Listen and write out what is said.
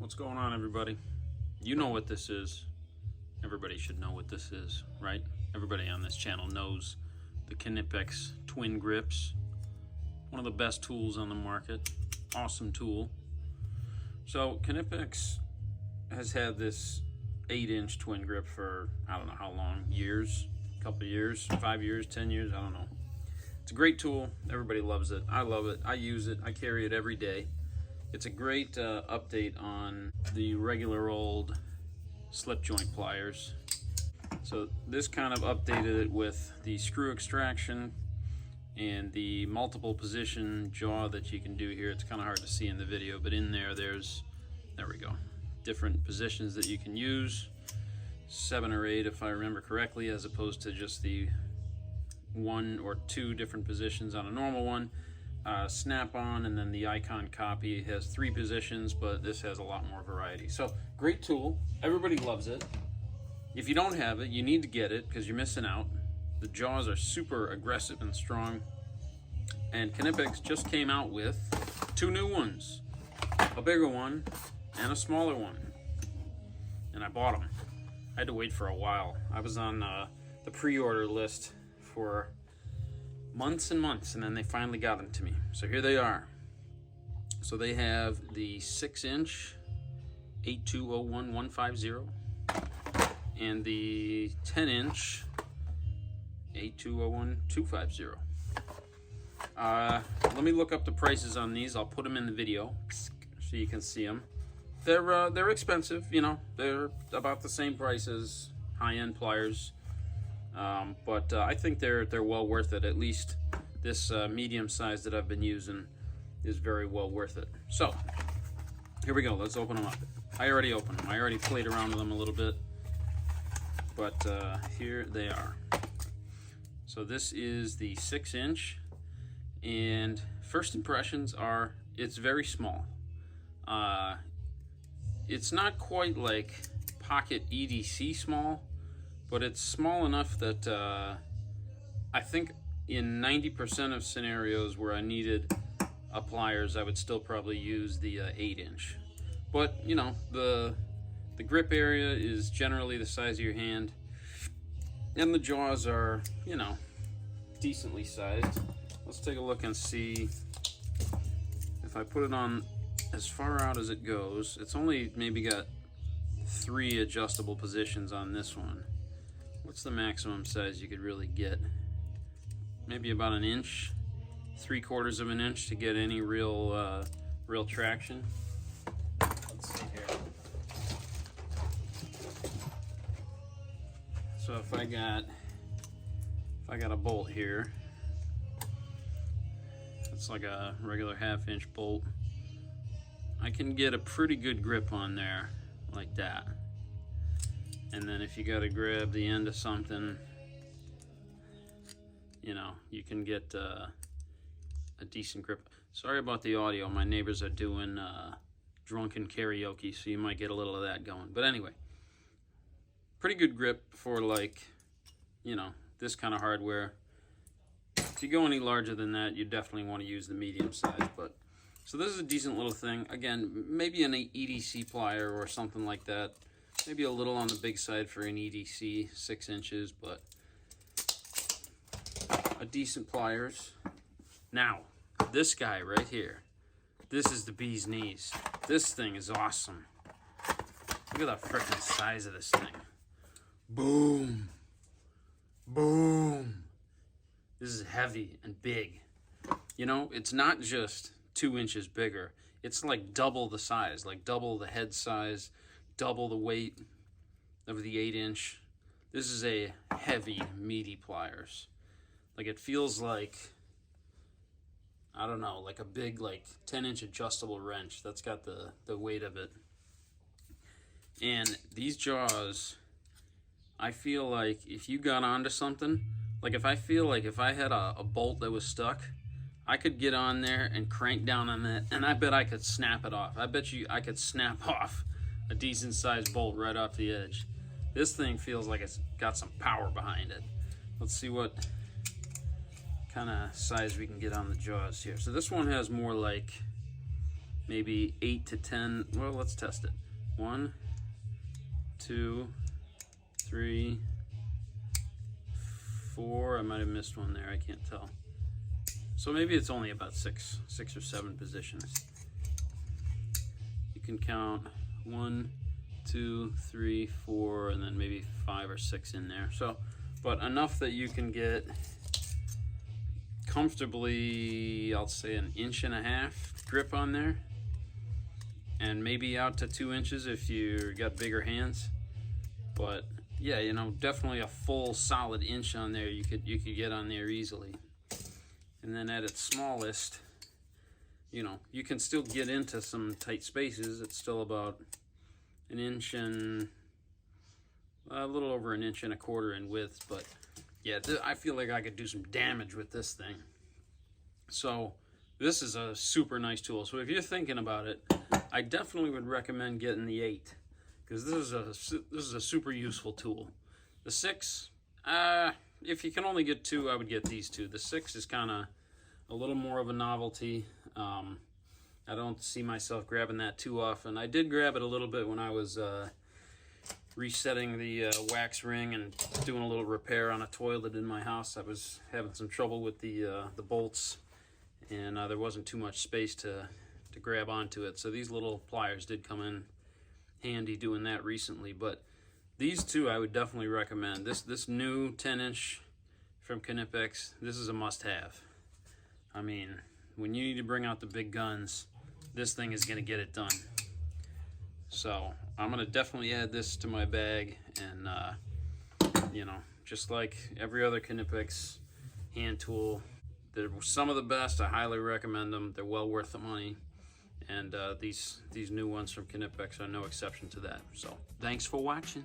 What's going on, everybody? You know what this is. Everybody should know what this is, right? Everybody on this channel knows the Knipex TwinGrips. One of the best tools on the market. Awesome tool. So Knipex has had this 8-inch TwinGrip for I don't know how long, years, a couple of years, 5 years, 10 years, I don't know. It's a great tool. Everybody loves it. I love it. I use it. I carry it every day. It's a great update on the regular old slip joint pliers. So this kind of updated it with the screw extraction and the multiple position jaw that you can do here. It's kind of hard to see in the video, but in there we go, different positions that you can use, 7 or 8 if I remember correctly, as opposed to just the 1 or 2 different positions on a normal one. Snap on, and then the icon copy has 3 positions, but this has a lot more variety. So great tool, everybody loves it. If you don't have it, you need to get it because you're missing out. The jaws are super aggressive and strong, and Knipex just came out with 2 new ones, a bigger one and a smaller one, and I bought them. I had to wait for a while. I was on the pre-order list for months and months, and then they finally got them to me. So here they are. So they have the 6-inch 8201150 and the 10-inch 8201250. Let me look up the prices on these. I'll put them in the video so you can see them. They're expensive, you know. They're about the same price as high-end pliers. But I think they're well worth it. At least this medium size that I've been using is very well worth it. So here we go. Let's open them up. I already opened them. I already played around with them a little bit, but here they are. So this is the 6-inch, and first impressions are it's very small. It's not quite like pocket EDC small, but it's small enough that I think in 90% of scenarios where I needed a pliers, I would still probably use the 8-inch. But you know, the grip area is generally the size of your hand, and the jaws are, you know, decently sized. Let's take a look and see if I put it on as far out as it goes. It's only maybe got 3 adjustable positions on this one. What's the maximum size you could really get? Maybe about 1 inch, 3/4 of an inch to get any real traction. Let's see here. So if I got a bolt here, it's like a regular 1/2-inch bolt. I can get a pretty good grip on there like that. And then if you got to grab the end of something, you know, you can get a decent grip. Sorry about the audio. My neighbors are doing drunken karaoke, so you might get a little of that going. But anyway, pretty good grip for, like, you know, this kind of hardware. If you go any larger than that, you definitely want to use the medium size. But so this is a decent little thing. Again, maybe an EDC plier or something like that. Maybe a little on the big side for an EDC, 6 inches, but a decent pliers. Now, this guy right here, this is the bee's knees. This thing is awesome. Look at the freaking size of this thing. Boom. Boom. This is heavy and big. You know, it's not just 2 inches bigger. It's like double the size, like double the head size, double the weight of the 8-inch. This is a heavy, meaty pliers. Like, it feels like, I don't know, like a big, like 10-inch adjustable wrench that's got the weight of it. And these jaws, I feel like if you got onto something, like if I feel like if I had a bolt that was stuck, I could get on there and crank down on that, and I bet I could snap it off. I bet you I could snap off a decent sized bolt right off the edge. This thing feels like it's got some power behind it. Let's see what kind of size we can get on the jaws here. So this one has more like maybe 8 to 10. Well, let's test it. 1, 2, 3, 4. I might have missed one there, I can't tell. So maybe it's only about six or 7 positions. You can count 1, 2, 3, 4, and then maybe 5 or 6 in there. So, but enough that you can get comfortably, I'll say, 1.5 inch grip on there, and maybe out to 2 inches if you got bigger hands. But yeah, you know, definitely a full solid inch on there you could get on there easily. And then at its smallest, you know, you can still get into some tight spaces. It's still about 1 inch and a little over 1.25 inches in width. But yeah, I feel like I could do some damage with this thing. So this is a super nice tool. So if you're thinking about it, I definitely would recommend getting the 8, because this is a super useful tool. The 6, if you can only get 2, I would get these 2. The 6 is kind of a little more of a novelty. I don't see myself grabbing that too often. I did grab it a little bit when I was resetting the wax ring and doing a little repair on a toilet in my house. I was having some trouble with the bolts, and there wasn't too much space to grab onto it. So these little pliers did come in handy doing that recently. But these 2 I would definitely recommend. This new 10-inch from Knipex, this is a must-have. I mean, when you need to bring out the big guns, this thing is going to get it done. So I'm going to definitely add this to my bag, and you know, just like every other Knipex hand tool, they're some of the best. I highly recommend them. They're well worth the money, and these new ones from Knipex are no exception to that. So thanks for watching.